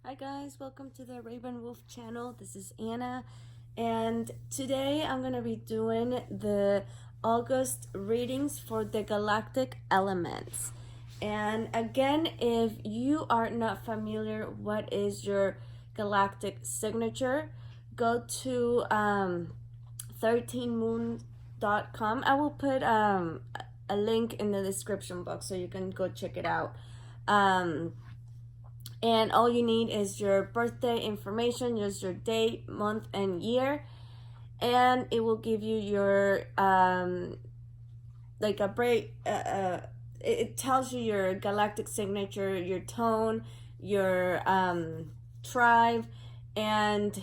Hi guys, welcome to the Raven Wolf channel. This is Anna, and today I'm gonna be doing the August readings for the galactic elements. And again, if you are not familiar what is your galactic signature, go to 13moon.com. I will put a link in the description box so you can go check it out. And all you need is your birthday information, just your date, month, and year, and it will give you your like a break. It tells you your galactic signature, your tone, your tribe, and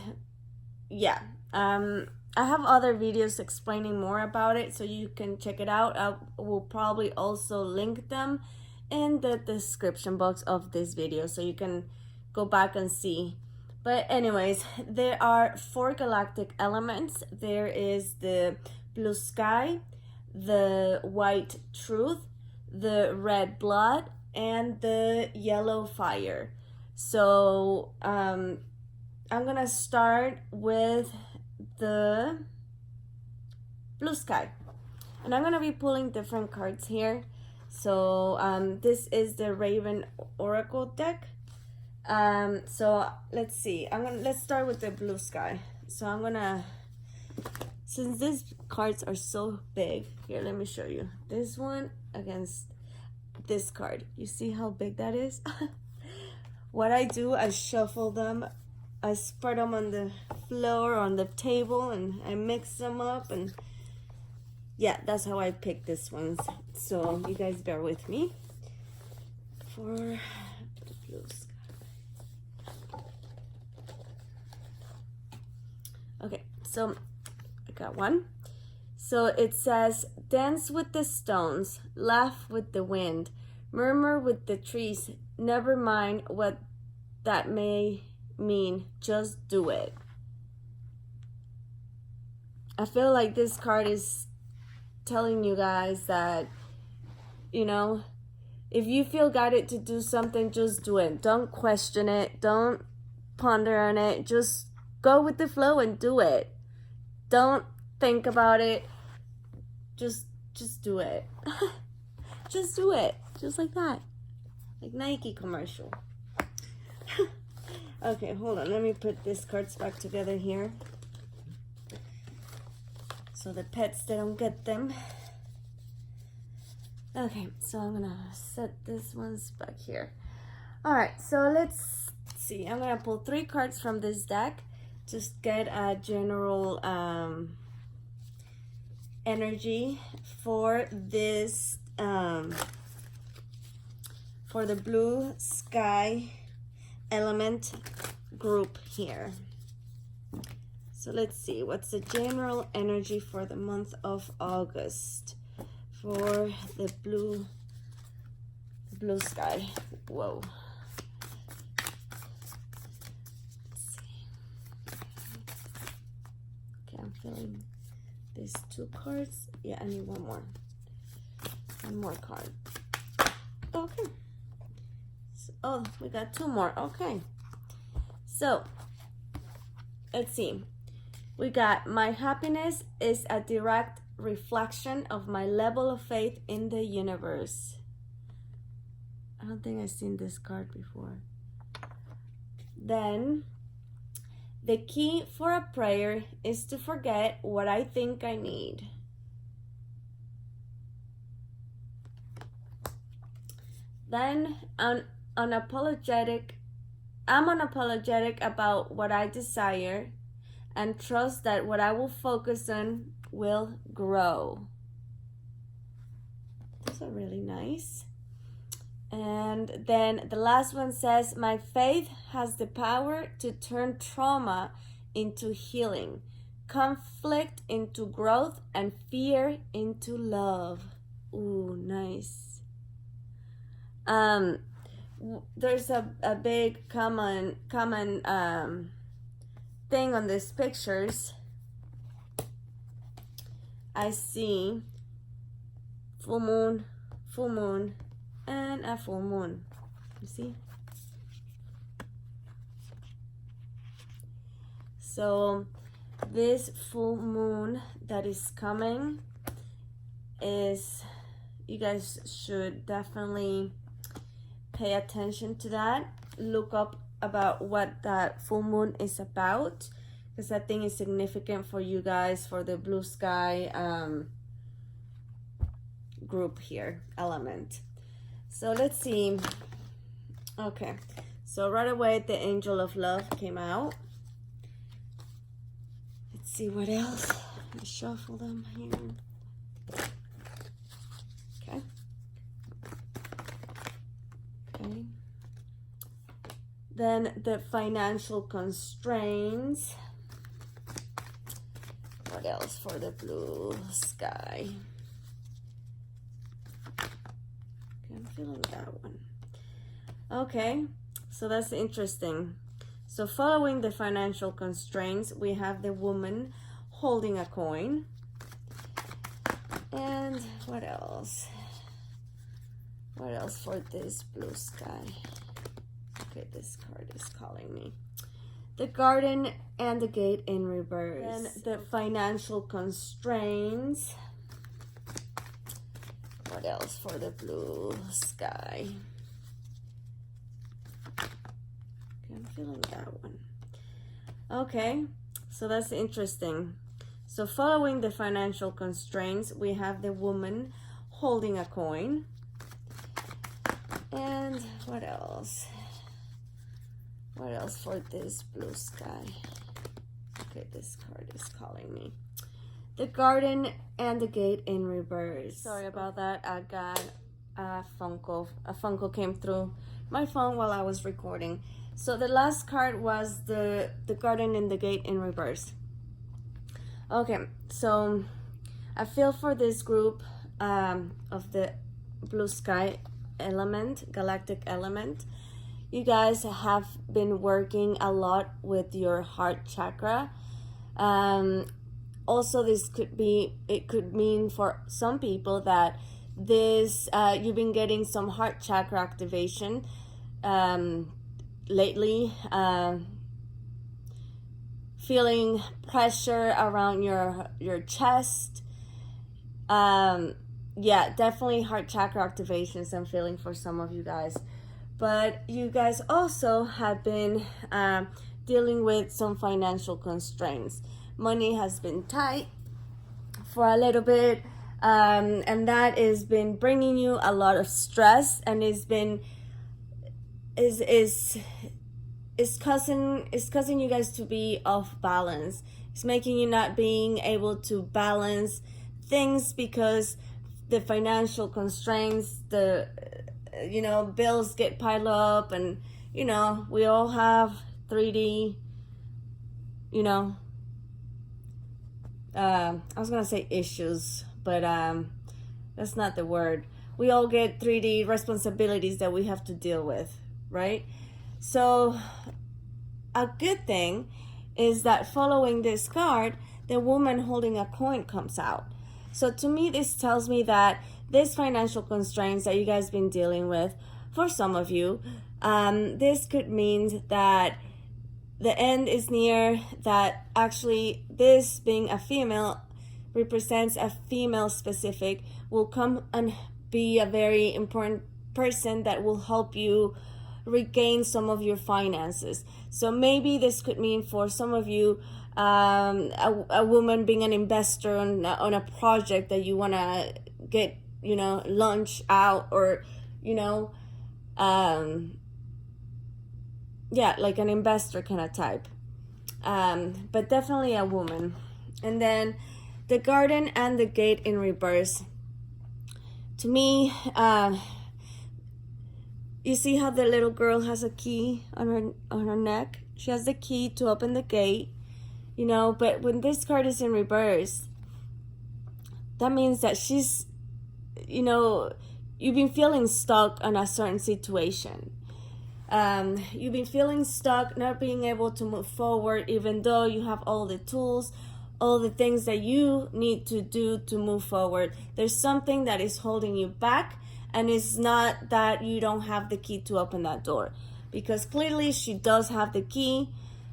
yeah. I have other videos explaining more about it, so you can check it out. I will probably also link them in the description box of this video so you can go back and see. But anyways, there are 4 galactic elements. There is the blue sky, the white truth, the red blood, and the yellow fire. So I'm gonna start with the blue sky, and I'm gonna be pulling different cards here. So this is the Raven Oracle deck. So let's see. Let's start with the blue sky. So I'm gonna, since these cards are so big, here, let me show you. This one against this card. You see how big that is? What I do, I shuffle them. I spread them on the floor, on the table, and I mix them up, and yeah, that's how I pick this ones. So you guys bear with me for the blue sky. Okay, so I got one. So it says, dance with the stones, laugh with the wind, murmur with the trees, never mind what that may mean, just do it. I feel like this card is telling you guys that, you know, if you feel guided to do something, just do it. Don't question it. Don't ponder on it. Just go with the flow and do it. Don't think about it. Just do it. Just do it. Just like that. Like Nike commercial. Okay, hold on. Let me put these cards back together here, so the pets, they don't get them. Okay, so I'm gonna set this ones back here. All right, so let's see. I'm gonna pull 3 cards from this deck, just get a general energy for this for the blue sky element group here. So let's see, what's the general energy for the month of August for the blue sky? Whoa. Let's see. Okay, I'm feeling these 2 cards. Yeah, I need one more card. Okay. So, oh, we got 2 more. Okay. So let's see. We got, my happiness is a direct reflection of my level of faith in the universe. I don't think I've seen this card before. Then, the key for a prayer is to forget what I think I need. Then, I'm unapologetic about what I desire, and trust that what I will focus on will grow. Those are really nice. And then the last one says, my faith has the power to turn trauma into healing, conflict into growth, and fear into love. Ooh, nice. There's a big common thing on these pictures. I see full moon, and a full moon. You see? So this full moon that is coming is, you guys should definitely pay attention to that. Look up about what that full moon is about, because I think it's significant for you guys, for the blue sky group here, element. So let's see. Okay, so right away the angel of love came out. Let's see what else. Let me shuffle them here. Okay. Okay. Then the financial constraints. What else for the blue sky? Okay, I'm feeling that one. Okay, so that's interesting. So following the financial constraints, we have the woman holding a coin. And what else? What else for this blue sky? Okay, this card is calling me. The garden and the gate in reverse. And the financial constraints. What else for the blue sky? Okay, I'm feeling that one. Okay, so that's interesting. So following the financial constraints, we have the woman holding a coin. And what else? What else for this blue sky? Okay, this card is calling me. The garden and the gate in reverse. Sorry about that. I got a phone call. A phone call came through my phone while I was recording. So the last card was the garden and the gate in reverse. Okay, so I feel for this group of the blue sky element, galactic element. You guys have been working a lot with your heart chakra. Also, it could mean for some people that this you've been getting some heart chakra activation lately, feeling pressure around your chest. Yeah, definitely heart chakra activations I'm feeling for some of you guys. But you guys also have been dealing with some financial constraints. Money has been tight for a little bit, and that has been bringing you a lot of stress, and is causing you guys to be off balance. It's making you not being able to balance things because the financial constraints, bills get piled up, and we all have 3D, I was gonna say issues, but that's not the word. We all get 3D responsibilities that we have to deal with, right? So a good thing is that following this card, the woman holding a coin comes out. So to me, this tells me that these financial constraints that you guys have been dealing with, for some of you, this could mean that the end is near, that actually this being a female represents a female specific, will come and be a very important person that will help you regain some of your finances. So maybe this could mean for some of you, a woman being an investor on a project that you want to get, launch out, or, like an investor kind of type. But definitely a woman. And then the garden and the gate in reverse. To me, you see how the little girl has a key on her neck? She has the key to open the gate, but when this card is in reverse, that means that she's, you've been feeling stuck on a certain situation. You've been feeling stuck, not being able to move forward, even though you have all the tools, all the things that you need to do to move forward. There's something that is holding you back, and it's not that you don't have the key to open that door, because clearly she does have the key.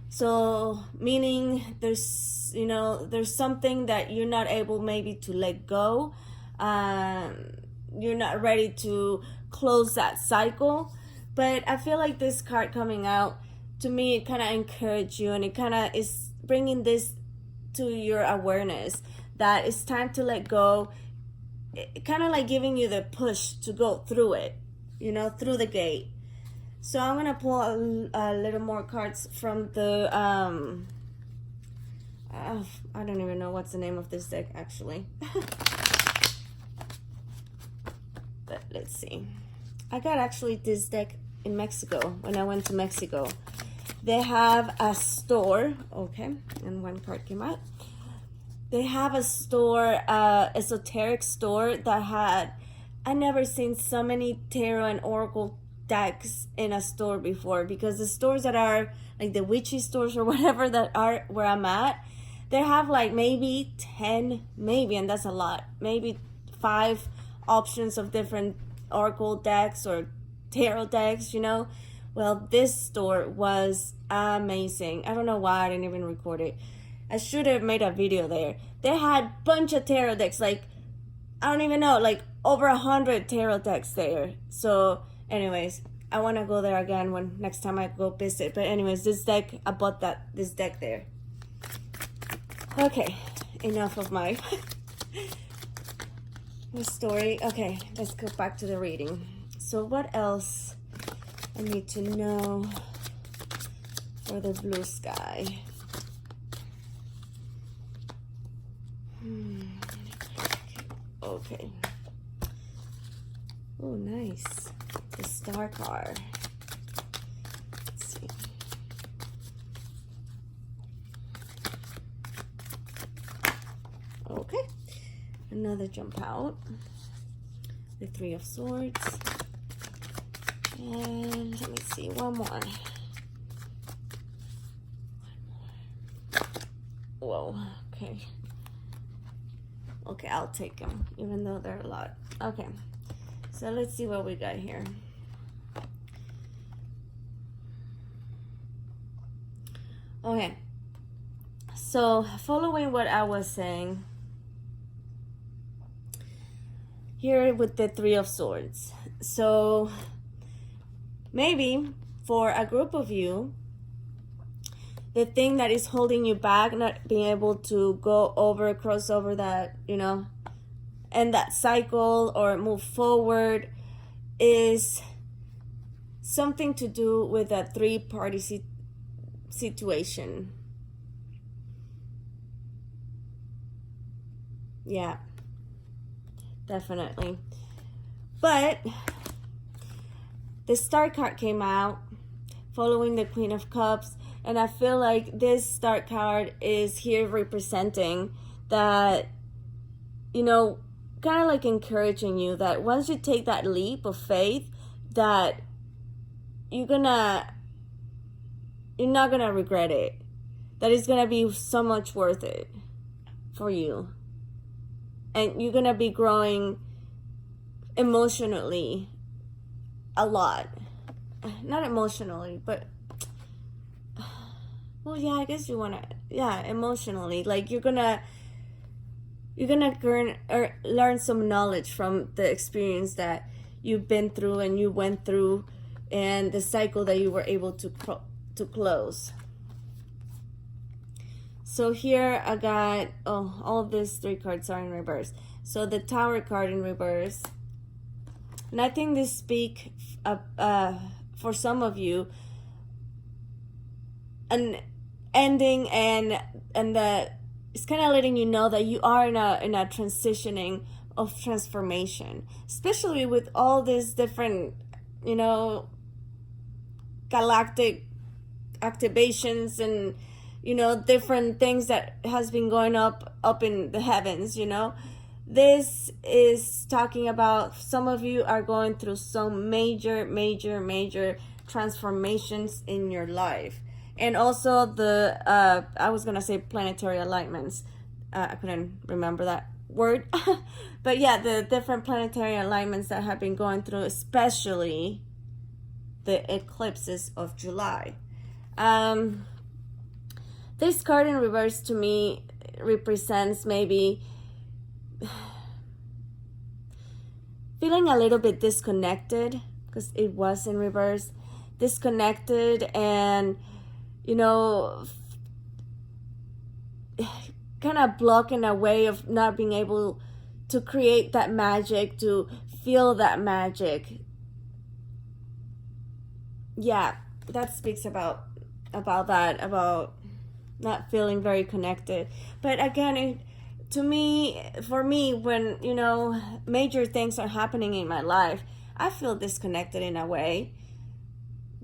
So meaning there's, you know, there's something that you're not able maybe to let go. You're not ready to close that cycle. But I feel like this card coming out, to me, it kind of encouraged you, and it kind of is bringing this to your awareness that it's time to let go. Kind of like giving you the push to go through it, you know, through the gate. So I'm gonna pull a little more cards from the I don't even know what's the name of this deck actually. But let's see. I got actually this deck in Mexico when I went to Mexico. They have a store, okay, and one card came out. They have a store, esoteric store that had, I never seen so many tarot and oracle decks in a store before, because the stores that are like the witchy stores or whatever that are where I'm at, they have like maybe 10, maybe, and that's a lot, maybe 5 options of different oracle decks or tarot decks, you know. Well, this store was amazing. I don't know why I didn't even record it. I should have made a video there. They had a bunch of tarot decks, like, I don't even know, like over 100 tarot decks there. So anyways, I want to go there again when next time I go visit. But anyways, this deck, I bought this deck there. Okay, enough of my story. Okay, let's go back to the reading. So what else I need to know for the blue sky? Okay. Oh, nice. The star card. Let's see. Okay. Another jump out. The 3 of Swords. And let me see, one more. Whoa, okay. Okay, I'll take them, even though they're a lot. Okay, so let's see what we got here. Okay, so following what I was saying, here with the 3 of Swords. So maybe for a group of you, the thing that is holding you back, not being able to cross over that, you know, end that cycle or move forward, is something to do with a 3-party situation. Yeah, definitely. But the Star card came out following the Queen of Cups. And I feel like this Star card is here representing that, you know, kind of like encouraging you that once you take that leap of faith, that you're not gonna regret it. That it's gonna be so much worth it for you. And you're gonna be growing emotionally a lot. Not emotionally, but well, yeah, I guess you wanna, yeah, emotionally. Like you're gonna learn some knowledge from the experience that you've been through and you went through, and the cycle that you were able to close. So here I got, oh, all of these 3 cards are in reverse. So the Tower card in reverse, and I think this speak for some of you an ending, and that it's kind of letting you know that you are in a transitioning of transformation, especially with all these different, you know, galactic activations and, you know, different things that has been going up in the heavens, you know. This is talking about some of you are going through some major transformations in your life. And also the, I was going to say planetary alignments. I couldn't remember that word. But yeah, the different planetary alignments that have been going through, especially the eclipses of July. This card in reverse to me represents maybe feeling a little bit disconnected, because it was in reverse. Disconnected and, you know, kind of blocking a way of not being able to create that magic, to feel that magic. Yeah, that speaks about that, about not feeling very connected. But again, for me, when, you know, major things are happening in my life, I feel disconnected in a way,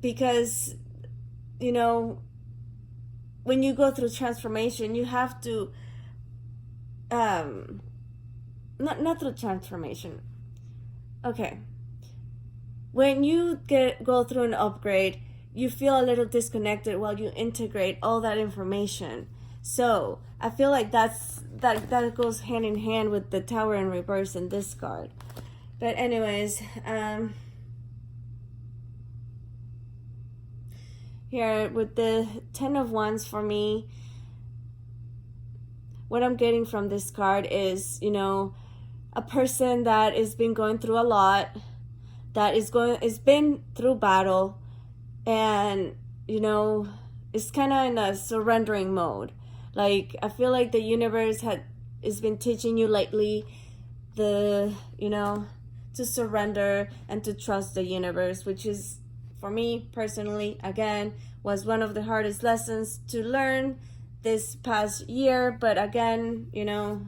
because, you know, when you go through transformation, you have to not through transformation. Okay. When you go through an upgrade, you feel a little disconnected while you integrate all that information. So I feel like that goes hand in hand with the Tower in reverse in this card. But anyways, here with the 10 of Wands, for me, what I'm getting from this card is, you know, a person that has been going through a lot, that is been through battle, and, you know, is kind of in a surrendering mode. Like, I feel like the universe has been teaching you lately you know, to surrender and to trust the universe, which is, for me personally, again, was one of the hardest lessons to learn this past year. But again, you know,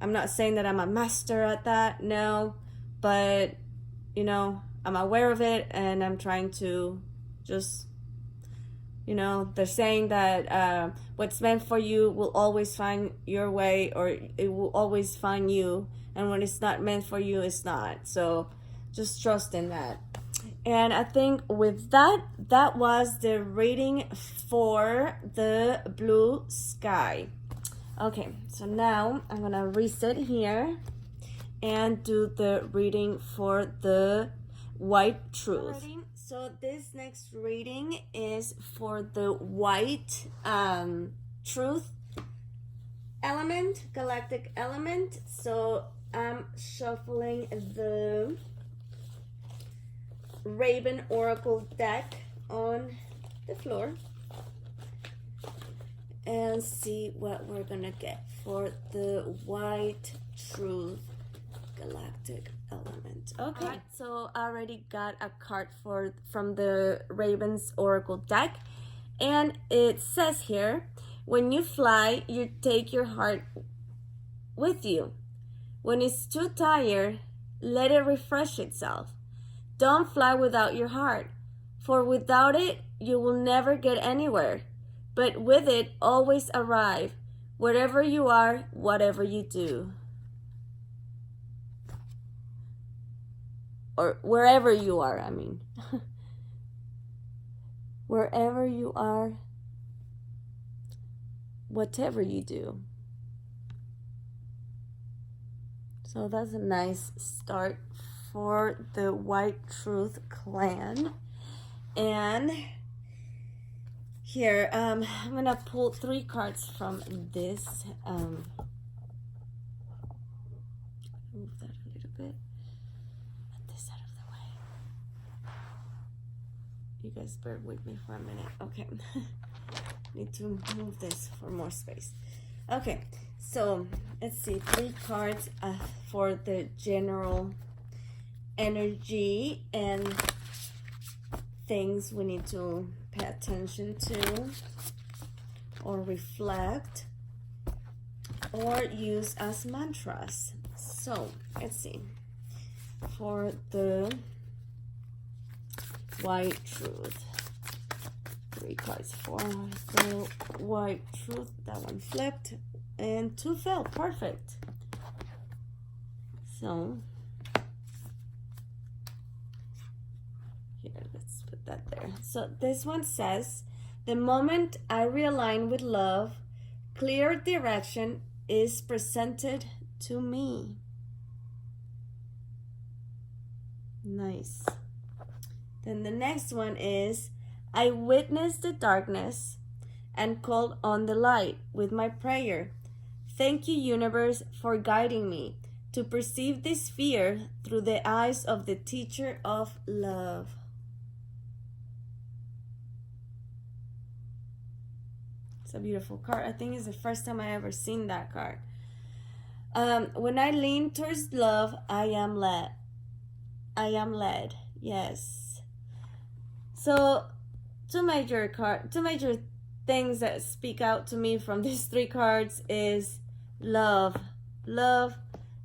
I'm not saying that I'm a master at that, no, but, you know, I'm aware of it, and I'm trying to just, you know, they're saying that what's meant for you will always find your way, or it will always find you, and when it's not meant for you, it's not. So just trust in that. And I think with that was the reading for the blue sky. Okay, so now I'm gonna reset here and do the reading for the white truth. Alrighty, so this next reading is for the white truth element, galactic element. So I'm shuffling the Raven Oracle deck on the floor and see what we're gonna get for the white truth galactic element. Okay, right, so I already got a card from the Raven's Oracle deck, and it says here, when you fly, you take your heart with you. When it's too tired, let it refresh itself. Don't fly without your heart, for without it, you will never get anywhere. But with it, always arrive, wherever you are, whatever you do. Or wherever you are, I mean. Wherever you are, whatever you do. So that's a nice start for the White Truth clan. And here, I'm gonna pull 3 cards from this. Move that a little bit. Get this out of the way. You guys bear with me for a minute. Okay. Need to move this for more space. Okay, so let's see, 3 cards for the general energy and things we need to pay attention to or reflect or use as mantras. So let's see, for the white truth, 3 cards for the white truth. That one flipped and 2 fell. Perfect. So here, let's put that there. So this one says, the moment I realign with love, clear direction is presented to me. Nice. Then the next one is, I witness the darkness, and called on the light with my prayer. Thank you, universe, for guiding me to perceive this fear through the eyes of the teacher of love. It's a beautiful card. I think it's the first time I ever seen that card. When I lean towards love, I am led. I am led. Yes. So, two major things that speak out to me from these three cards is love, love,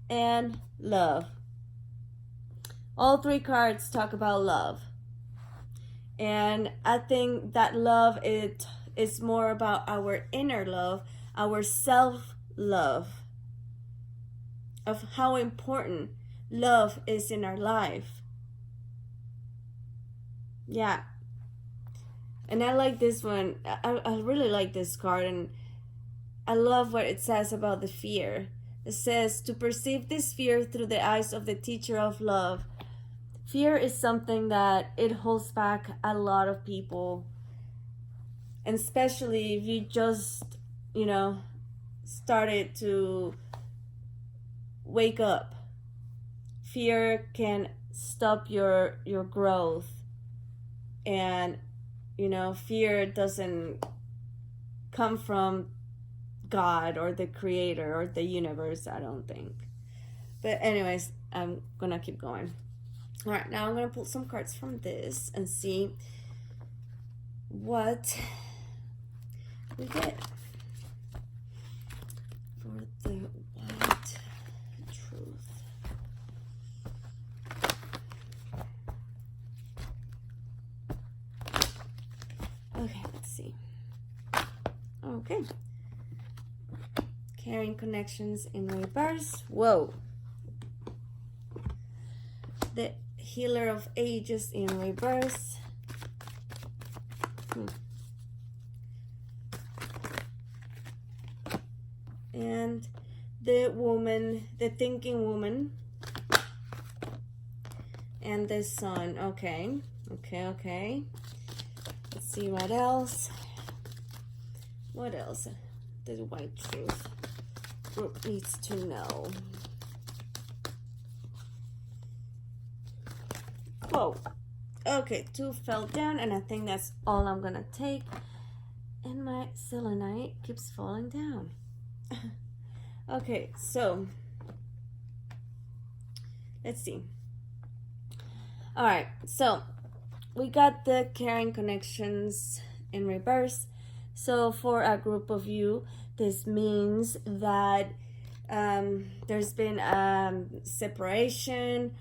and love. All three cards talk about love. And I think that love is more about our inner love, our self-love, of how important love is in our life. Yeah. And I like this one. I really like this card, and I love what it says about the fear. It says, to perceive this fear through the eyes of the teacher of love. Fear is something that it holds back a lot of people. And especially if you just, started to wake up. Fear can stop your growth. And, fear doesn't come from God or the creator or the universe, I don't think. But anyways, I'm gonna keep going. All right, now I'm gonna pull some cards from this and see what we get for the white truth. Okay, let's see. Okay. Carrying connections in reverse. Whoa. The healer of ages in reverse. And the woman, the thinking woman. And the sun. Okay. Okay. Let's see what else. What else? The white truth group needs to know. Whoa. Okay, 2 fell down, and I think that's all I'm gonna take. And my selenite keeps falling down. Okay, so let's see. All right, so we got the caring connections in reverse. So for a group of you, this means that there's been separation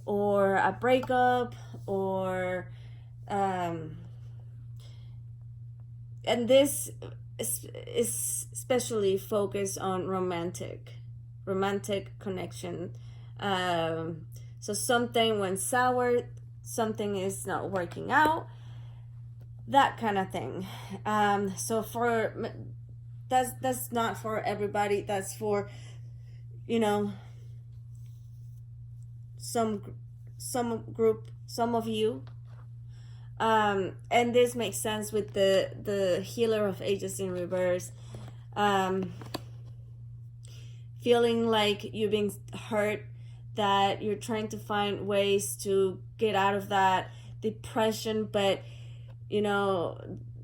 or a breakup, or and this is especially focused on romantic connection. So something went sour, something is not working out, that kind of thing. So for that's not for everybody. That's for some group, some of you. And this makes sense with the healer of ages in reverse. Feeling like you're being hurt, that you're trying to find ways to get out of that depression, but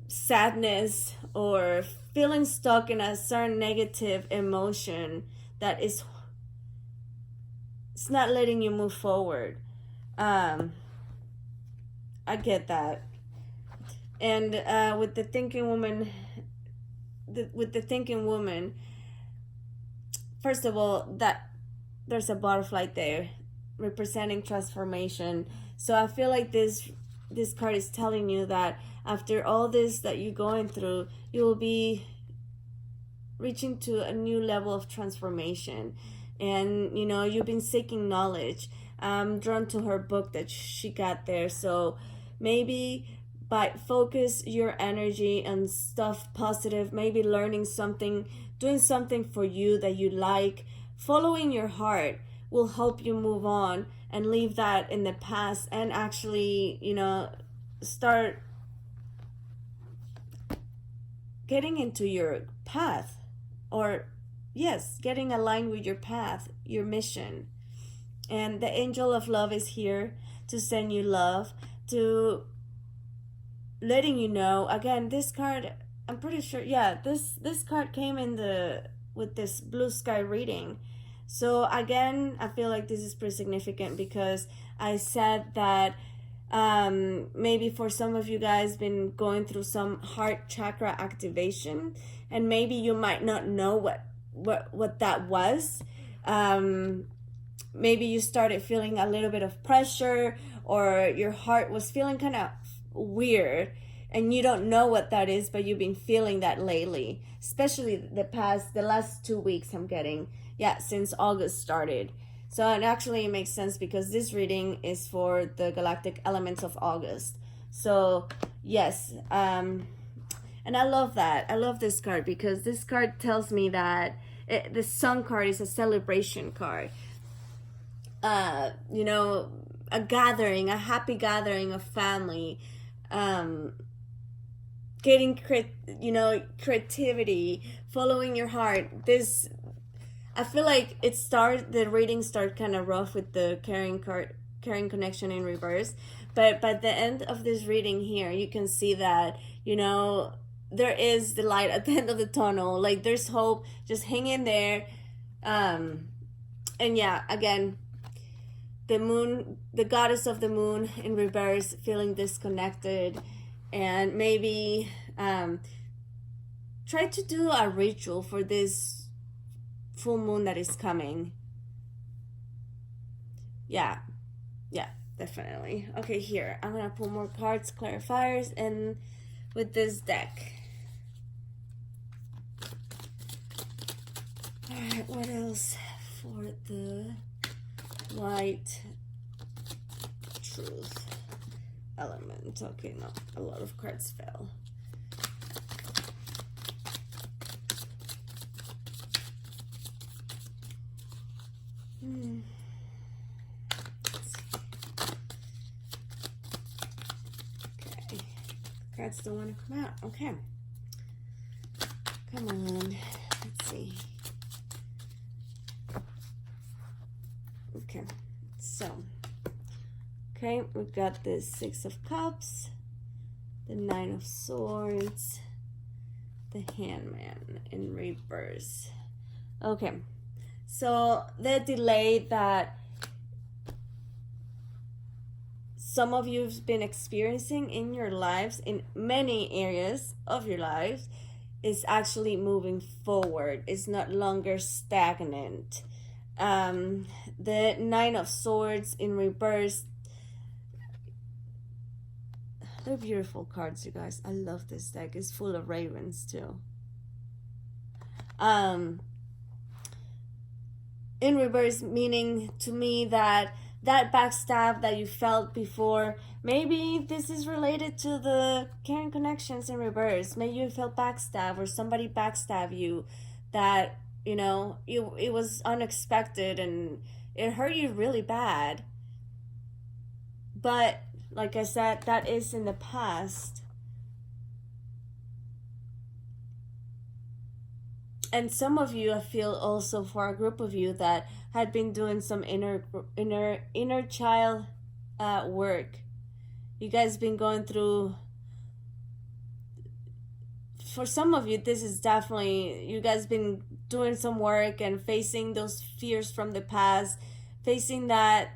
sadness or feeling stuck in a certain negative emotion that it's not letting you move forward. I get that. And with the thinking woman, first of all, that there's a butterfly there representing transformation. So I feel like this card is telling you that after all this that you're going through, you will be reaching to a new level of transformation. And you've been seeking knowledge. I'm drawn to her book that she got there. So maybe by focus your energy on stuff positive, maybe learning something, doing something for you that you like, following your heart will help you move on and leave that in the past and actually, start getting into your path, or yes, getting aligned with your path, your mission. And the angel of love is here to send you love, to letting you know. Again, this card, I'm pretty sure, yeah, this card came in the with this blue sky reading. So again, I feel like this is pretty significant because I said that maybe for some of you guys been going through some heart chakra activation, and maybe you might not know what that was. Maybe you started feeling a little bit of pressure, or your heart was feeling kind of weird, and you don't know what that is, but you've been feeling that lately, especially the last 2 weeks. I'm getting, yeah, since August started. So it actually makes sense because this reading is for the galactic elements of August. So yes, and I love that. I love this card because this card tells me that the Sun card is a celebration card. You know, a gathering, a happy gathering of family, getting creativity, following your heart. I feel like the reading started kind of rough with the carrying connection in reverse, but by the end of this reading here, you can see that, you know, there is the light at the end of the tunnel. Like, there's hope. Just hang in there. And yeah, again, the moon, the goddess of the moon in reverse, feeling disconnected, and maybe try to do a ritual for this full moon that is coming. Yeah, definitely. Okay, here I'm gonna pull more cards, clarifiers, and with this deck. All right, what else for the white truth element? Okay, no, a lot of cards fell. Okay, cards don't want to come out. Okay, come on, let's see. Okay, so, okay, we've got the Six of Cups, the Nine of Swords, the Hangman in reverse. Okay, so the delay that some of you have been experiencing in your lives, in many areas of your lives, is actually moving forward. It's not longer stagnant. The Nine of Swords in reverse. They're beautiful cards, you guys. I love this deck. It's full of ravens too. In reverse, meaning to me that backstab that you felt before, maybe this is related to the caring connections in reverse. Maybe you felt backstab, or somebody backstab you, that, you know, it was unexpected and it hurt you really bad. But like I said, that is in the past. And some of you, I feel also for a group of you that had been doing some inner child work. You guys been going through, for some of you, this is definitely, you guys been doing some work and facing those fears from the past, facing that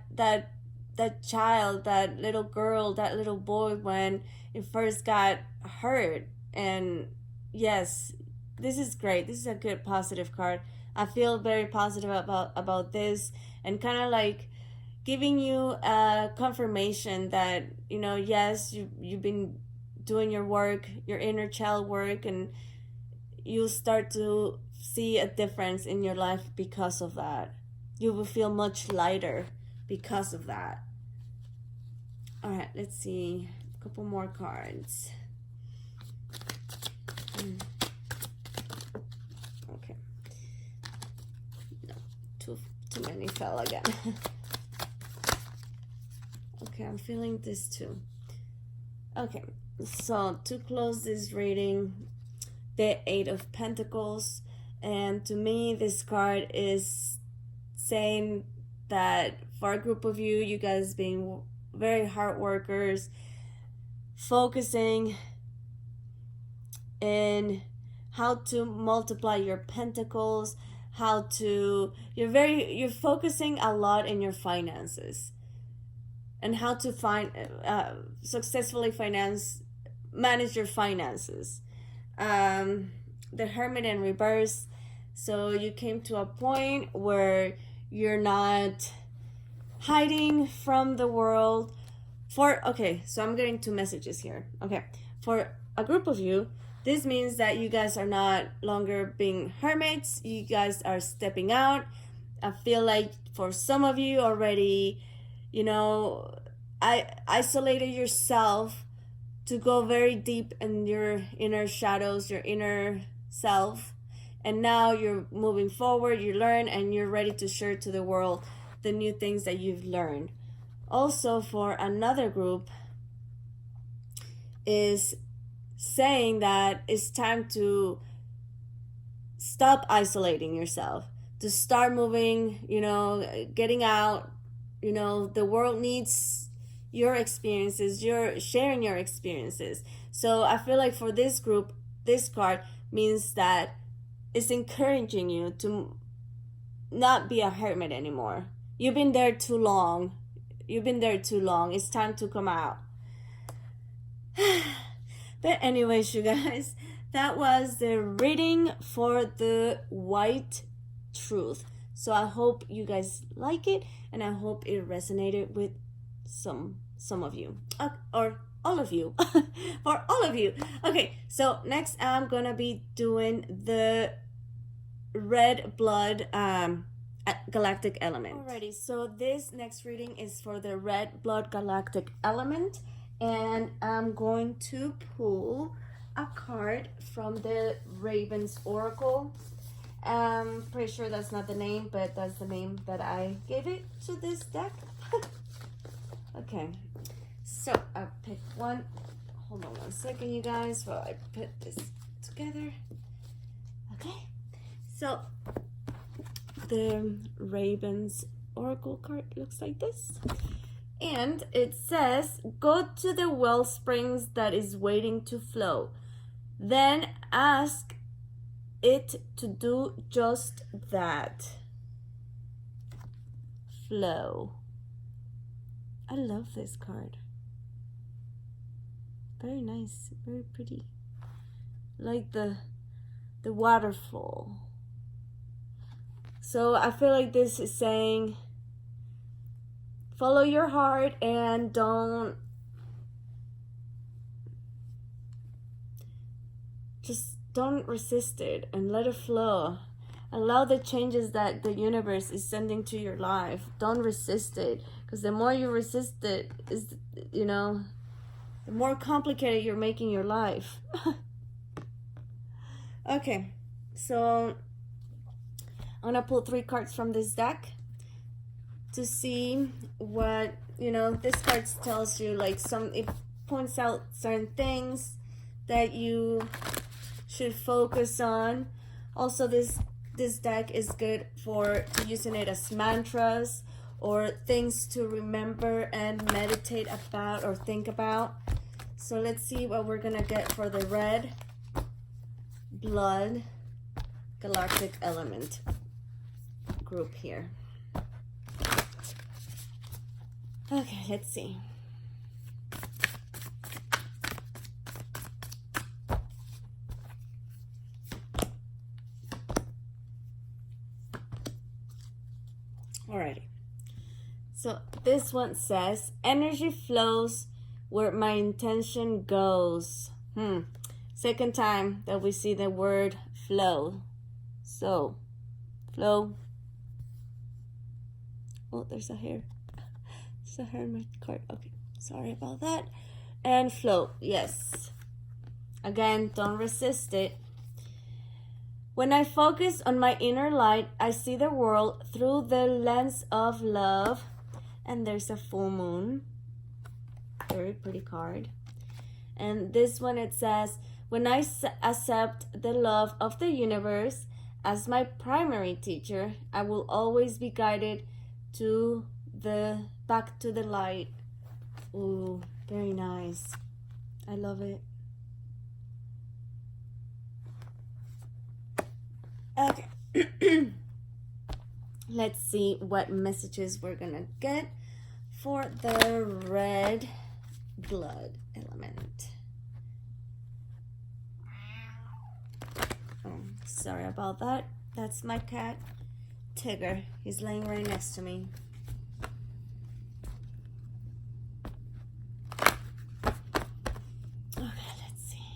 child, that little girl, that little boy when it first got hurt. And yes, this is great. This is a good positive card. I feel very positive about this, and kind of like giving you a confirmation that, you know, yes, you've been doing your work, your inner child work, and you'll start to see a difference in your life because of that. You will feel much lighter because of that. All right, let's see a couple more cards. Okay. No, too many fell again. Okay, I'm feeling this too. Okay, so to close this reading, the Eight of Pentacles. And to me, this card is saying that for a group of you, you guys being very hard workers, focusing in how to multiply your pentacles, you're focusing a lot in your finances and how to successfully manage your finances. The Hermit in reverse. So you came to a point where you're not hiding from the world. Okay, so I'm getting two messages here. Okay, for a group of you, this means that you guys are not longer being hermits. You guys are stepping out. I feel like for some of you already, isolated yourself to go very deep in your inner shadows, your inner self. And now you're moving forward, you learn, and you're ready to share to the world the new things that you've learned. Also, for another group, is saying that it's time to stop isolating yourself, to start moving, getting out. The world needs your experiences, you're sharing your experiences. So I feel like for this group, this card means that it's encouraging you to not be a hermit anymore. You've been there too long. It's time to come out. But anyways, you guys, that was the reading for the White Truth. So I hope you guys like it, and I hope it resonated with some of you, or all of you. For all of you. Okay, so next I'm gonna be doing the red blood galactic element. Alrighty, so this next reading is for the red blood galactic element, and I'm going to pull a card from the Raven's Oracle. I'm pretty sure that's not the name, but that's the name that I gave it to this deck. Okay, so I picked one. Hold on one second, you guys, while I put this together. Okay, so the Raven's Oracle card looks like this. And it says, go to the well springs that is waiting to flow. Then ask it to do just that. Flow. I love this card. Very nice, very pretty. Like the waterfall. So I feel like this is saying, follow your heart and don't resist it, and let it flow. Allow the changes that the universe is sending to your life. Don't resist it, because the more you resist it, the more complicated you're making your life. Okay, so I'm gonna pull 3 cards from this deck to see what, this card tells you, like it points out certain things that you should focus on. Also, this deck is good for using it as mantras or things to remember and meditate about or think about. So let's see what we're gonna get for the red blood galactic element group here. Okay, let's see. Alrighty. So this one says, energy flows where my intention goes. Second time that we see the word flow. So, flow. Oh, there's a hair. It's a hermit card. Okay, sorry about that. And flow, yes. Again, don't resist it. When I focus on my inner light, I see the world through the lens of love. And there's a full moon. Very pretty card. And this one, it says, When I accept the love of the universe as my primary teacher, I will always be guided to the back to the light. Ooh, very nice. I love it. Okay. Let's see what messages we're gonna get for the red blood element. Oh, sorry about that. That's my cat, Tigger. He's laying right next to me. Okay, let's see.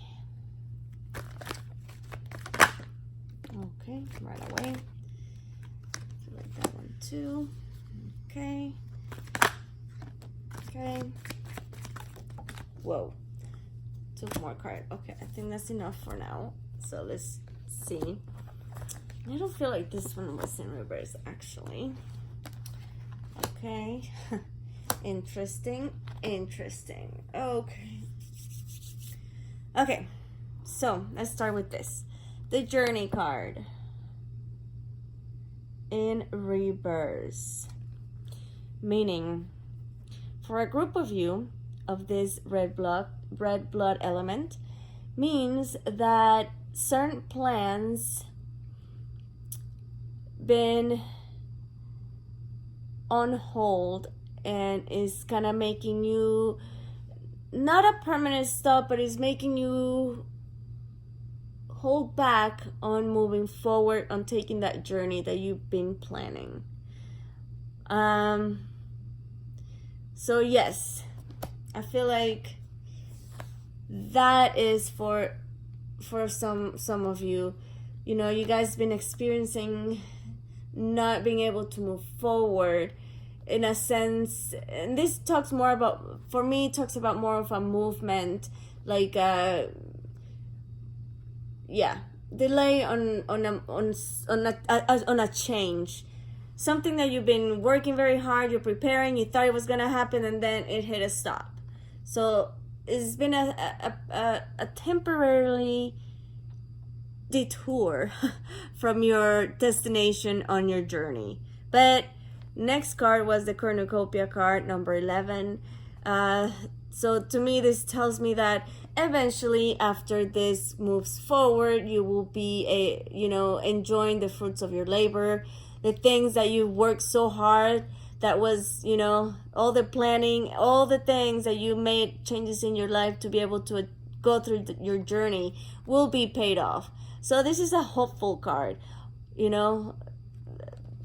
Okay, right away. Select that one too. Okay. Okay. Whoa. Took more card. Okay, I think that's enough for now. So let's see. I don't feel like this one was in reverse actually. Okay. Interesting. Interesting. Okay. Okay. So let's start with this. The Journey card. In reverse. Meaning, for a group of you of this red blood element, means that certain plans been on hold and is kind of making you not a permanent stop, but is making you hold back on moving forward, on taking that journey that you've been planning. So yes, I feel like that is for some of you. You know, you guys been experiencing not being able to move forward in a sense, and this talks more about, for me, it talks about more of a movement, like delay on a change, something that you've been working very hard, you're preparing, you thought it was gonna happen, and then it hit a stop. So it's been a temporarily detour from your destination on your journey. But next card was the cornucopia card, number 11. So to me, this tells me that eventually, after this moves forward, you will be enjoying the fruits of your labor, the things that you worked so hard. That was, all the planning, all the things that you made changes in your life to be able to go through your journey will be paid off. So this is a hopeful card,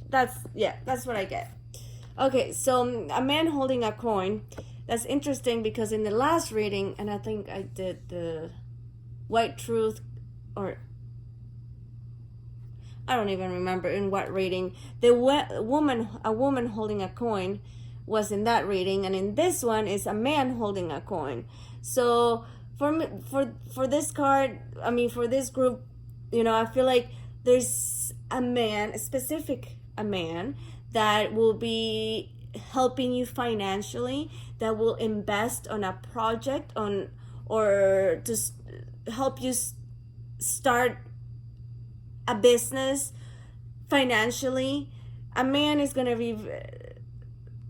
that's what I get. Okay, so a man holding a coin. That's interesting because in the last reading, and I think I did the White Truth, or I don't even remember in what reading, a woman holding a coin was in that reading, and in this one is a man holding a coin. So for this card, I mean, for this group, I feel like there's a man that will be helping you financially, that will invest on a project, or to help you start a business financially. A man is going to be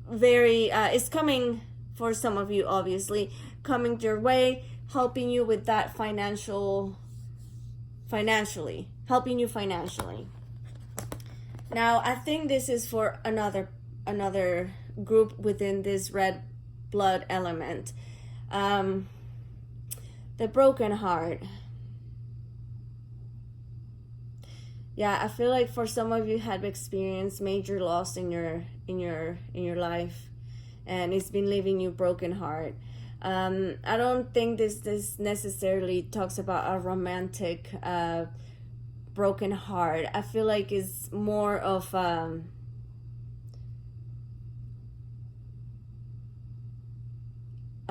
very is coming for some of you, obviously coming your way, helping you with that financially, helping you financially. Now I think this is for another group within this red blood element. The broken heart. Yeah, I feel like for some of you have experienced major loss in your life, and it's been leaving you broken heart. I don't think this necessarily talks about a romantic broken heart. I feel like it's more of I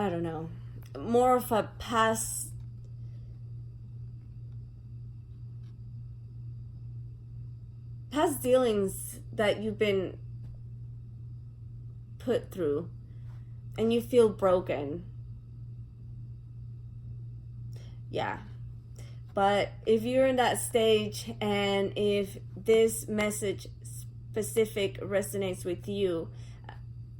don't know, more of a past dealings that you've been put through and you feel broken. Yeah, But if you're in that stage and if this message specific resonates with you,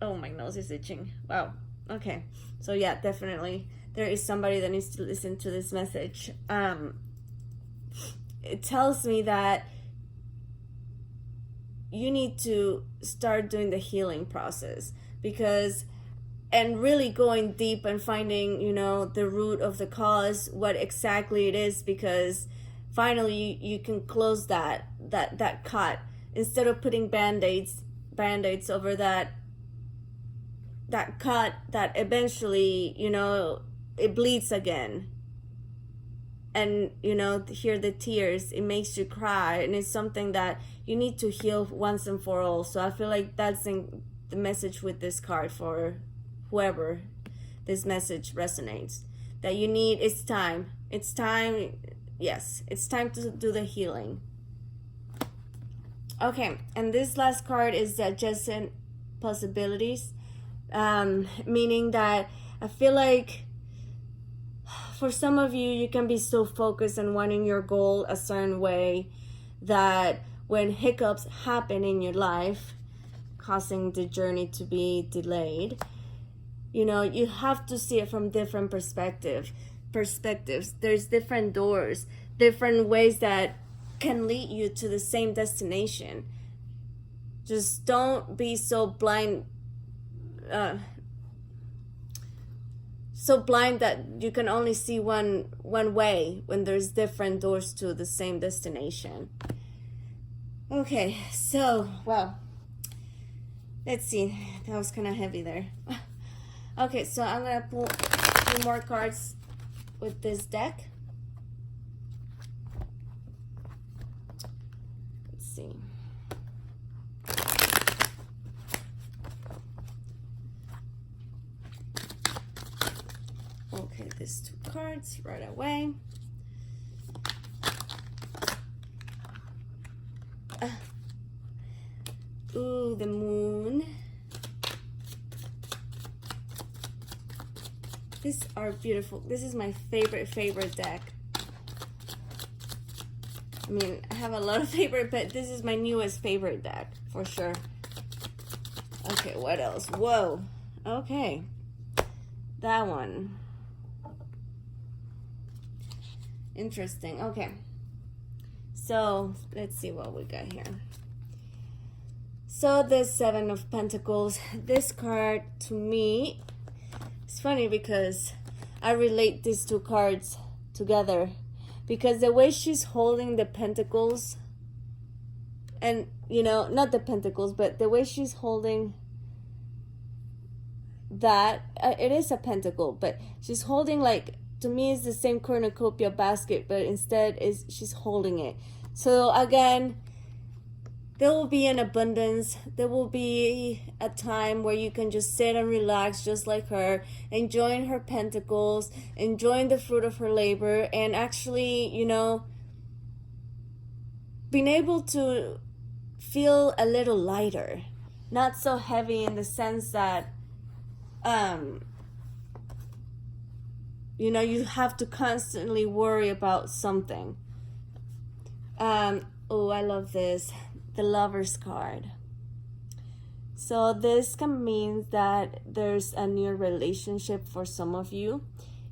oh, my nose is itching. Wow. Okay. So yeah, definitely there is somebody that needs to listen to this message. It tells me that you need to start doing the healing process, because, and really going deep and finding, you know, the root of the cause, what exactly it is, because finally you can close that cut, instead of putting band-aids over that cut that eventually, you know, it bleeds again. And, you know, hear the tears, it makes you cry, and it's something that you need to heal once and for all. So I feel like that's in the message with this card for whoever this message resonates. That you need, it's time. Yes, it's time to do the healing. Okay, and this last card is the adjacent possibilities, meaning that I feel like for some of you, you can be so focused on wanting your goal a certain way that when hiccups happen in your life, causing the journey to be delayed, you know, you have to see it from different perspectives. There's different doors, different ways that can lead you to the same destination. Just don't be so blind that you can only see one way when there's different doors to the same destination. Okay, so, well, let's see. That was kind of heavy there. Okay, so I'm going to pull 2 more cards with this deck. Let's see. Okay, these 2 cards right away. Ooh, the moon. These are beautiful. This is my favorite deck. I mean, I have a lot of favorite, but this is my newest favorite deck for sure. Okay, what else? Whoa. Okay. That one. Interesting. Okay. So, let's see what we got here. So, the 7 of Pentacles. This card, to me, it's funny because I relate these 2 cards together. Because the way she's holding the pentacles, and, you know, not the pentacles, but the way she's holding that, it is a pentacle, but she's holding, like, to me it's the same cornucopia basket, but instead she's holding it. So again, there will be an abundance. There will be a time where you can just sit and relax just like her, enjoying her pentacles, enjoying the fruit of her labor, and actually, you know, being able to feel a little lighter. Not so heavy in the sense that, you know, you have to constantly worry about something. Oh, I love this. The Lover's card. So this can mean that there's a new relationship for some of you.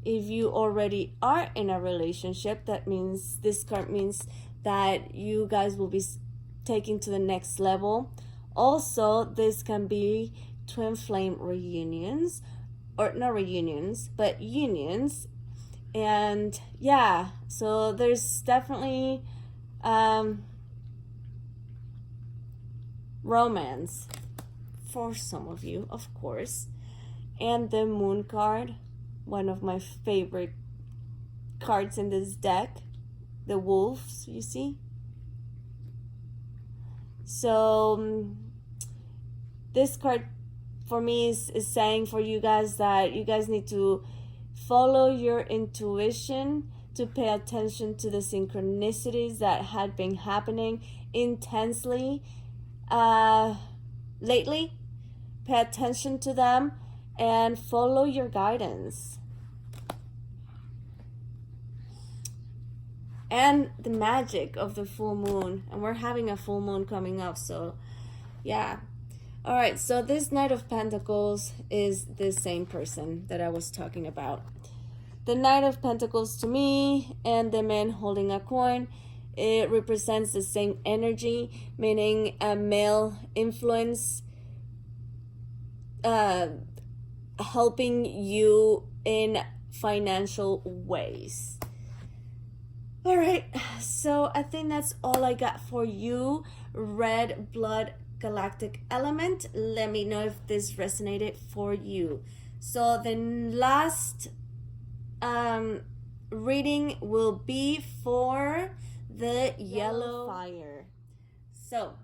If you already are in a relationship, that means this card means that you guys will be taken to the next level. Also, this can be twin flame reunions, or not reunions, but unions. And yeah, so there's definitely romance for some of you, of course. And the Moon card, one of my favorite cards in this deck, the wolves, you see. So this card for me is saying for you guys that you guys need to follow your intuition, to pay attention to the synchronicities that had been happening intensely lately. Pay attention to them and follow your guidance. and the magic of the full moon. And we're having a full moon coming up, so yeah. All right, so this Knight of Pentacles is the same person that I was talking about. The Knight of Pentacles to me and the man holding a coin, it represents the same energy, meaning a male influence, helping you in financial ways. All right, so I think that's all I got for you, Red Blood Galactic Element. Let me know if this resonated for you. So the last reading will be for the Yellow Fire. So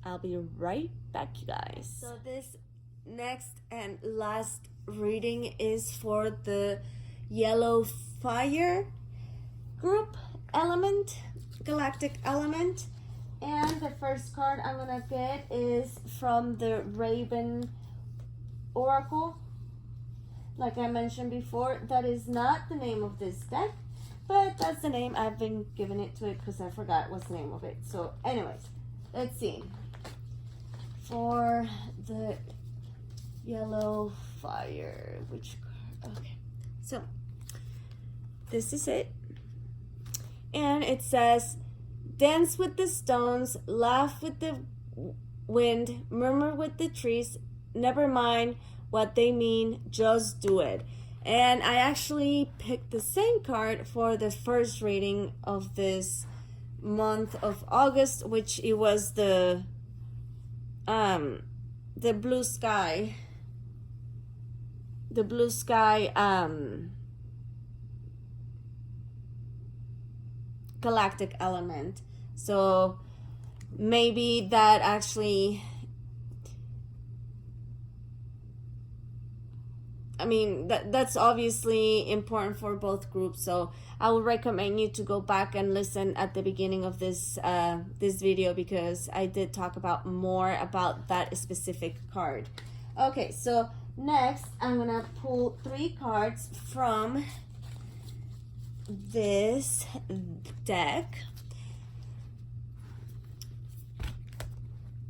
I'll be right back, you guys. So this next and last reading is for the Yellow Fire group element, galactic element. And the first card I'm gonna get is from the Raven Oracle. Like I mentioned before, that is not the name of this deck, but that's the name I've been giving it to it because I forgot what's the name of it. So anyways, let's see. For the Yellow Fire, which card? Okay, so this is it. And it says, dance with the stones, laugh with the wind, murmur with the trees, never mind what they mean, just do it. And I actually picked the same card for the first reading of this month of August, which it was the blue sky. The blue sky galactic element. So maybe that actually, I mean, that's obviously important for both groups. So I would recommend you to go back and listen at the beginning of this this video, because I did talk about more about that specific card. Okay, so next I'm gonna pull 3 cards from this deck.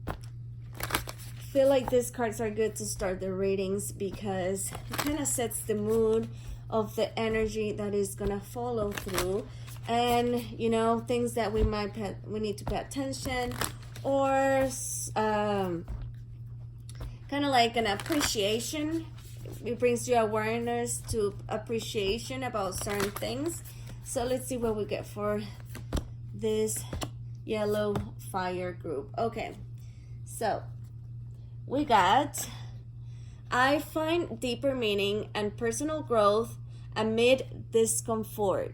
I feel like these cards are good to start the readings because it kind of sets the mood of the energy that is gonna follow through, and you know, things that we need to pay attention, or kind of like an appreciation. It brings you awareness to appreciation about certain things. So let's see what we get for this Yellow Fire group. Okay, so we got, I find deeper meaning and personal growth amid discomfort.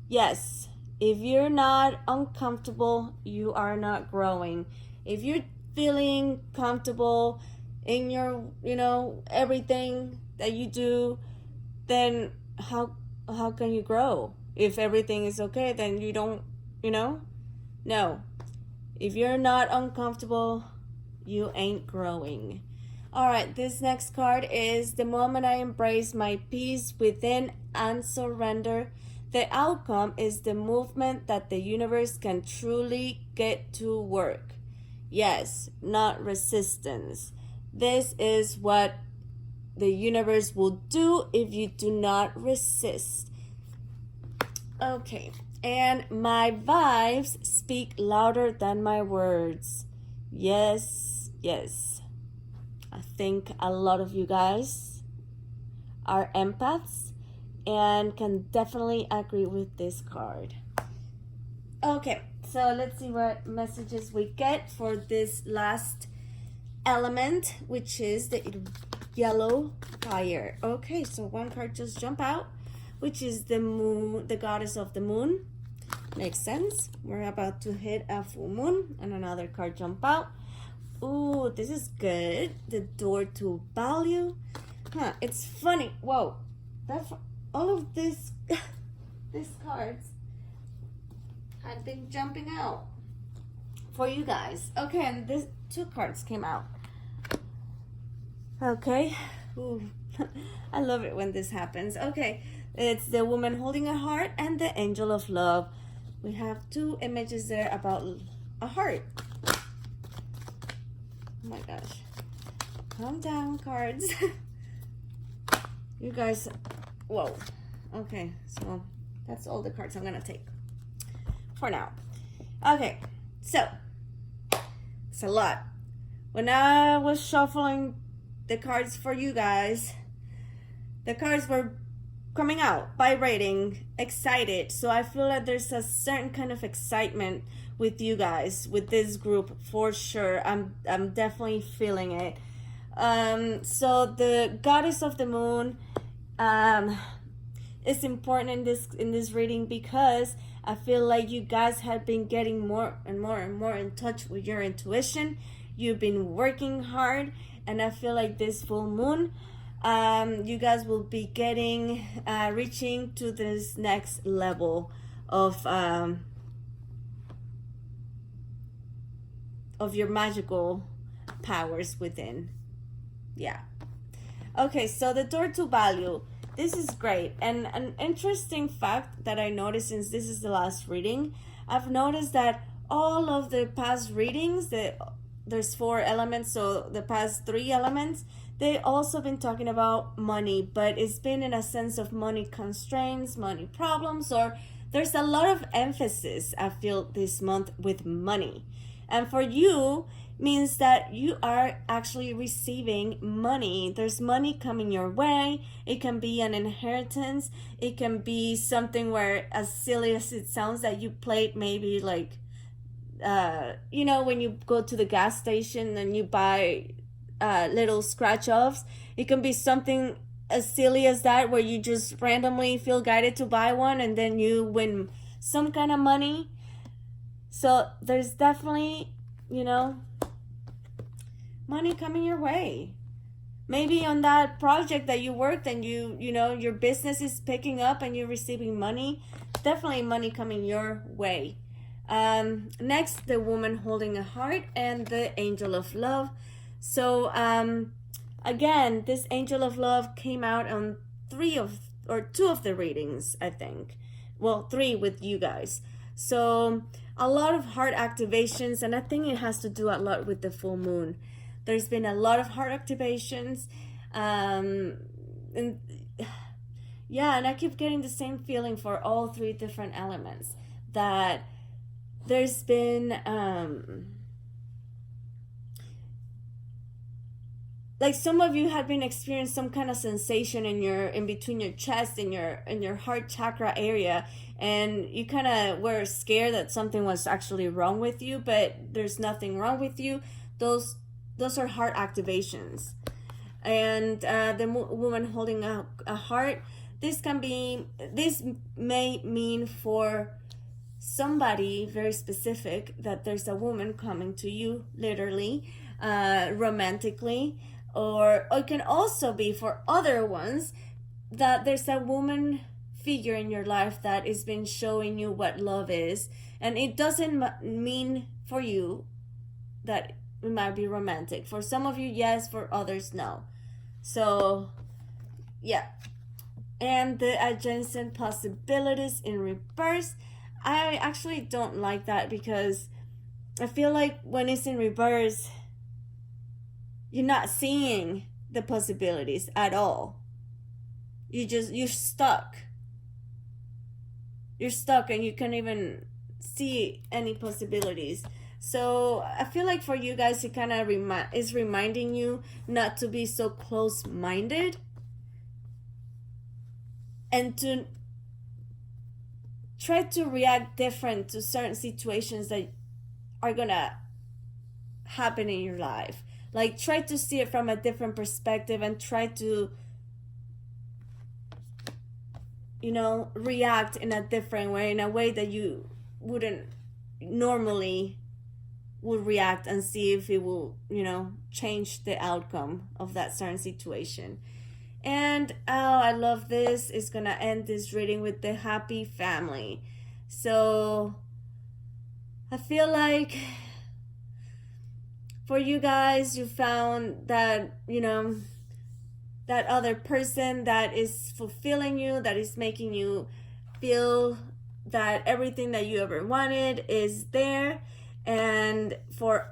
Yes, if you're not uncomfortable, you are not growing. If you're feeling comfortable in your, you know, everything that you do, then how can you grow? If everything is okay, then you don't, you know? No. If you're not uncomfortable, you ain't growing. All right, this next card is, the moment I embrace my peace within and surrender, the outcome is the movement that the universe can truly get to work. Yes, not resistance. This is what the universe will do if you do not resist. Okay, and my vibes speak louder than my words. Yes, yes. I think a lot of you guys are empaths and can definitely agree with this card. Okay, so let's see what messages we get for this last element, which is the Yellow Fire. Okay, so one card just jumped out, which is the moon, the goddess of the moon. Makes sense. We're about to hit a full moon, and another card jump out. Ooh, this is good. The door to value. Huh, it's funny. Whoa, that's all of this these cards had been jumping out for you guys. Okay, and this 2 cards came out. Okay. Ooh. I love it when this happens. Okay, It's the woman holding a heart and the angel of love. We have two images there about a heart. Oh my gosh. Calm down, cards. You guys, whoa. Okay, so that's all the cards I'm gonna take for now. Okay, so it's a lot. When I was shuffling the cards for you guys, the cards were coming out, vibrating, excited. So I feel like there's a certain kind of excitement with you guys, with this group, for sure. I'm definitely feeling it. So the goddess of the moon is important in this reading, because I feel like you guys have been getting more and more and more in touch with your intuition. You've been working hard, and I feel like this full moon, you guys will be getting reaching to this next level of your magical powers within. Yeah. Okay, so the door to value. This is great. And an interesting fact that I noticed, since this is the last reading, I've noticed that all of the past readings, there's 4 elements, so the past 3 elements, they also been talking about money, but it's been in a sense of money constraints, money problems, or there's a lot of emphasis, I feel, this month with money. And for you, means that you are actually receiving money. There's money coming your way. It can be an inheritance. It can be something where, as silly as it sounds, that you played maybe like, you know, when you go to the gas station and you buy little scratch offs. It can be something as silly as that, where you just randomly feel guided to buy one and then you win some kind of money. So there's definitely, you know, money coming your way. Maybe on that project that you worked and you know, your business is picking up and you're receiving money. Definitely money coming your way. Next, the woman holding a heart and the angel of love. So again, this angel of love came out on 2 of the readings, I think. Well, 3 with you guys. So a lot of heart activations, and I think it has to do a lot with the full moon. There's been a lot of heart activations, and yeah, and I keep getting the same feeling for all 3 different elements, that there's been like some of you have been experiencing some kind of sensation in between your chest and your heart chakra area, and you kind of were scared that something was actually wrong with you, but there's nothing wrong with you. Those are heart activations. And the woman holding a heart, this may mean for somebody very specific that there's a woman coming to you, literally, romantically, or it can also be for other ones that there's a woman figure in your life that has been showing you what love is. And it doesn't mean for you that it might be romantic. For some of you, yes. For others, no. So yeah. And the adjacent possibilities in reverse, I actually don't like that, because I feel like when it's in reverse, you're not seeing the possibilities at all. You're stuck. You're stuck and you can't even see any possibilities. So I feel like for you guys, it kind of is reminding you not to be so close-minded, and to try to react different to certain situations that are gonna happen in your life. Like, try to see it from a different perspective and try to, you know, react in a different way, in a way that you wouldn't normally would react, and see if it will, you know, change the outcome of that certain situation. And oh, I love this. It's gonna end this reading with the happy family. So I feel like for you guys, you found that, you know, that other person that is fulfilling you, that is making you feel that everything that you ever wanted is there. And for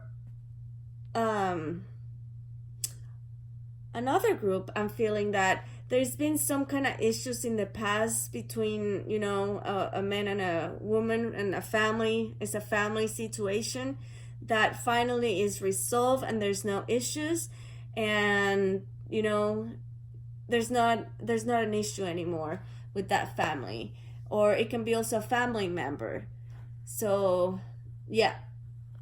another group, I'm feeling that there's been some kind of issues in the past between, you know, a man and a woman and a family. It's a family situation that finally is resolved and there's no issues, and you know, there's not an issue anymore with that family. Or it can be also a family member. So yeah,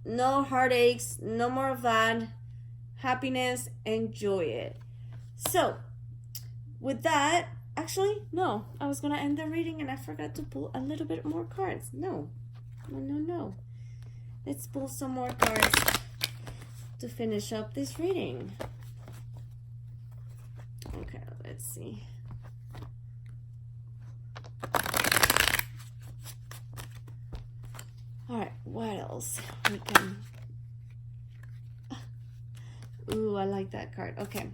no heartaches, no more of that. Happiness, enjoy it. So with that, actually, no, I was gonna end the reading and I forgot to pull a little bit more cards. No. Let's pull some more cards to finish up this reading. Okay, let's see. All right, what else we can... Ooh, I like that card. Okay.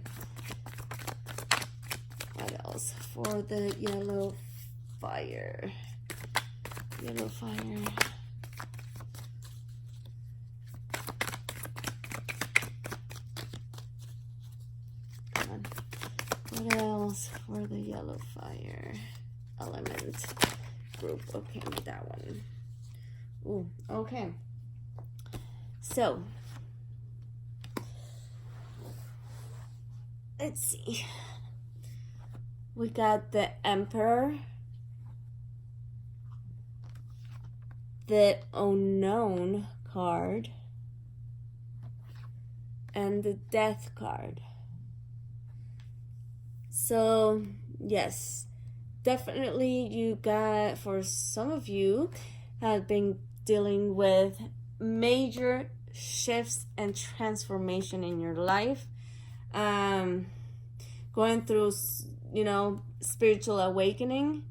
What else? For the yellow fire. Yellow fire. Come on. What else for the yellow fire element group? Okay, that one. Ooh, okay. So, let's see. We got the Emperor, the Unknown card, and the Death card. So, yes, definitely you got, for some of you, have been dealing with major shifts and transformation in your life. Going through, you know, spiritual awakening,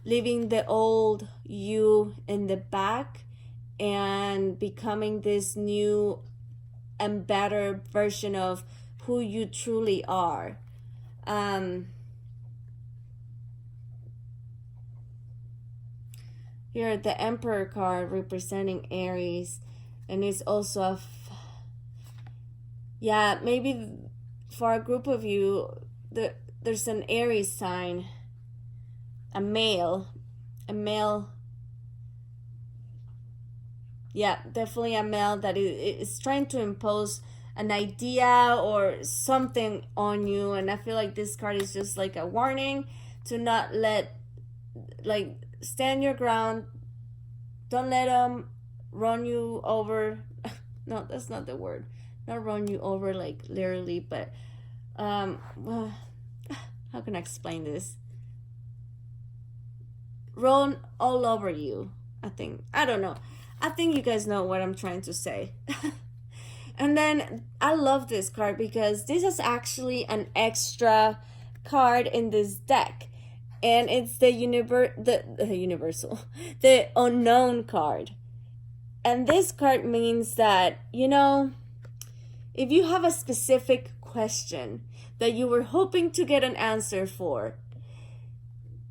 leaving the old you in the back and becoming this new and better version of who you truly are. Here, the Emperor card representing Aries, and it's also a yeah, maybe for a group of you, there's an Aries sign, a male. Yeah, definitely a male that is trying to impose an idea or something on you. And I feel like this card is just like a warning to not let, like, stand your ground. Don't let them run you over. No, that's not the word. Not run you over, like, literally, but well, how can I explain this? Run all over you, I think. I don't know. I think you guys know what I'm trying to say. And then I love this card because this is actually an extra card in this deck. And it's the universal, the unknown card. And this card means that, you know, if you have a specific question that you were hoping to get an answer for,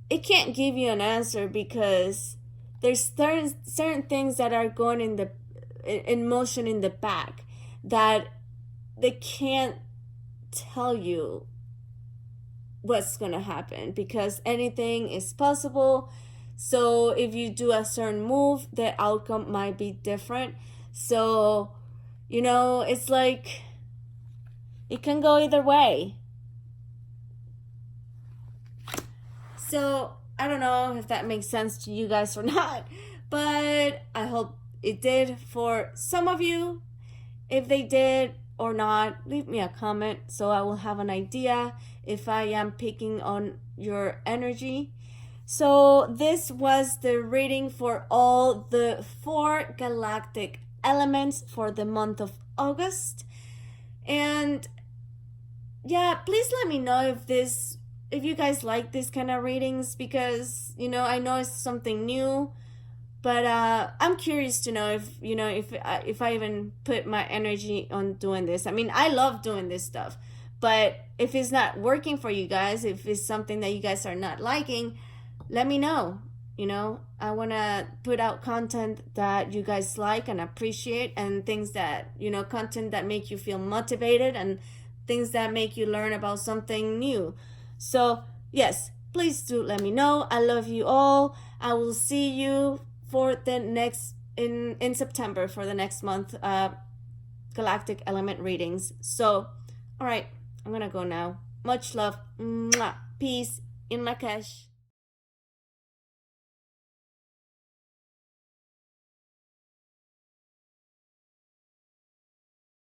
it can't give you an answer because there's certain things that are going in motion in the back that they can't tell you what's gonna happen, because anything is possible. So if you do a certain move, the outcome might be different. So, you know, it's like it can go either way. So I don't know if that makes sense to you guys or not, but I hope it did for some of you. If they did or not, leave me a comment so I will have an idea if I am picking on your energy. So this was the reading for all the 4 galactic elements for the month of August. And yeah, please let me know if you guys like this kind of readings, because, you know, I know it's something new, but I'm curious to know if, you know, if I even put my energy on doing this. I mean, I love doing this stuff, But if it's not working for you guys, if it's something that you guys are not liking, let me know. I want to put out content that you guys like and appreciate, and things that, content that make you feel motivated, and things that make you learn about something new. So, yes, please do let me know. I love you all. I will see you for the next, in September, for the next month, Galactic Element readings. So, all right, I'm going to go now. Much love. Mwah. Peace in Lakesh.